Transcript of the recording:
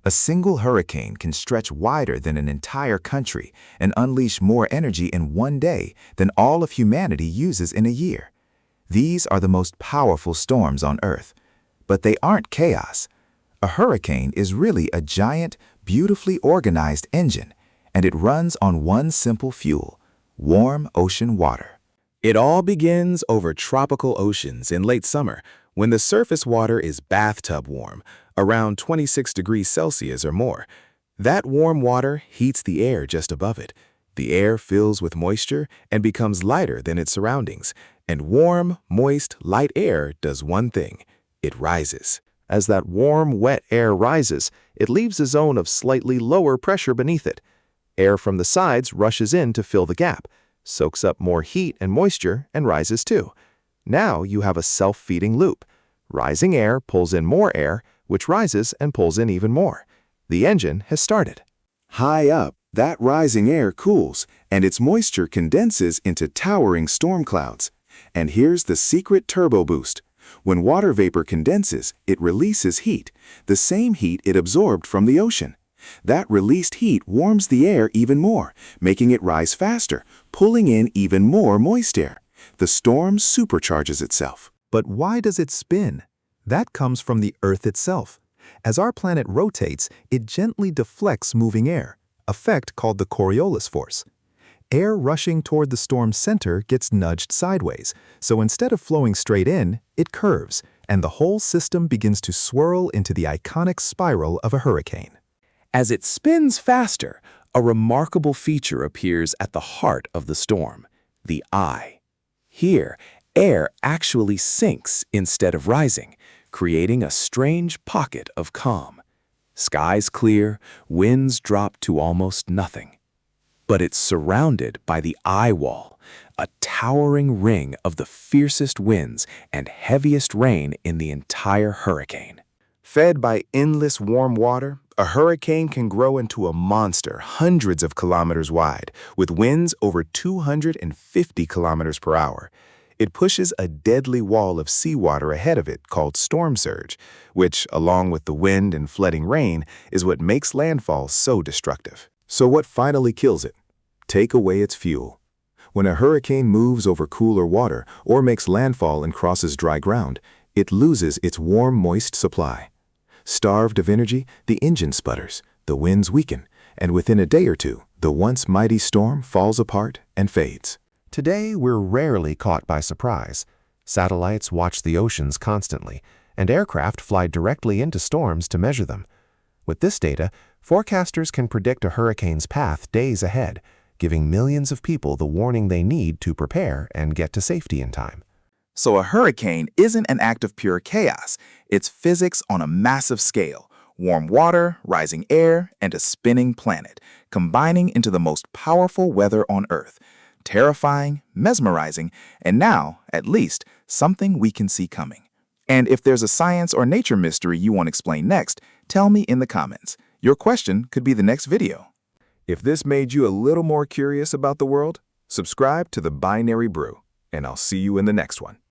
A single hurricane can stretch wider than an entire country and unleash more energy in one day than all of humanity uses in a year. These are the most powerful storms on Earth. But they aren't chaos. A hurricane is really a giant, beautifully organized engine, and it runs on one simple fuel: warm ocean water. It all begins over tropical oceans in late summer, when the surface water is bathtub warm, around 26 degrees Celsius or more. That warm water heats the air just above it. The air fills with moisture and becomes lighter than its surroundings. And warm, moist, light air does one thing: it rises. As that warm, wet air rises, it leaves a zone of slightly lower pressure beneath it. Air from the sides rushes in to fill the gap, soaks up more heat and moisture, and rises too. Now you have a self-feeding loop. Rising air pulls in more air, which rises and pulls in even more. The engine has started. High up, that rising air cools, and its moisture condenses into towering storm clouds. And here's the secret turbo boost. When water vapor condenses, it releases heat, the same heat it absorbed from the ocean. That released heat warms the air even more, making it rise faster, pulling in even more moist air. The storm supercharges itself. But why does it spin? That comes from the Earth itself. As our planet rotates, it gently deflects moving air, a effect called the Coriolis force. Air rushing toward the storm's center gets nudged sideways, so instead of flowing straight in, it curves, and the whole system begins to swirl into the iconic spiral of a hurricane. As it spins faster, a remarkable feature appears at the heart of the storm: the eye. Here, air actually sinks instead of rising, creating a strange pocket of calm. Skies clear, winds drop to almost nothing. But it's surrounded by the eye wall, a towering ring of the fiercest winds and heaviest rain in the entire hurricane. Fed by endless warm water, a hurricane can grow into a monster hundreds of kilometers wide, with winds over 250 kilometers per hour. It pushes a deadly wall of seawater ahead of it called storm surge, which, along with the wind and flooding rain, is what makes landfall so destructive. So what finally kills it? Take away its fuel. When a hurricane moves over cooler water or makes landfall and crosses dry ground, it loses its warm, moist supply. Starved of energy, the engine sputters, the winds weaken, and within a day or two, the once mighty storm falls apart and fades. Today, we're rarely caught by surprise. Satellites watch the oceans constantly, and aircraft fly directly into storms to measure them. With this data, forecasters can predict a hurricane's path days ahead, giving millions of people the warning they need to prepare and get to safety in time. So a hurricane isn't an act of pure chaos. It's physics on a massive scale: warm water, rising air, and a spinning planet, combining into the most powerful weather on Earth. Terrifying, mesmerizing, and now, at least, something we can see coming. And if there's a science or nature mystery you want explained next, tell me in the comments. Your question could be the next video. If this made you a little more curious about the world, subscribe to the Binary Brew, and I'll see you in the next one.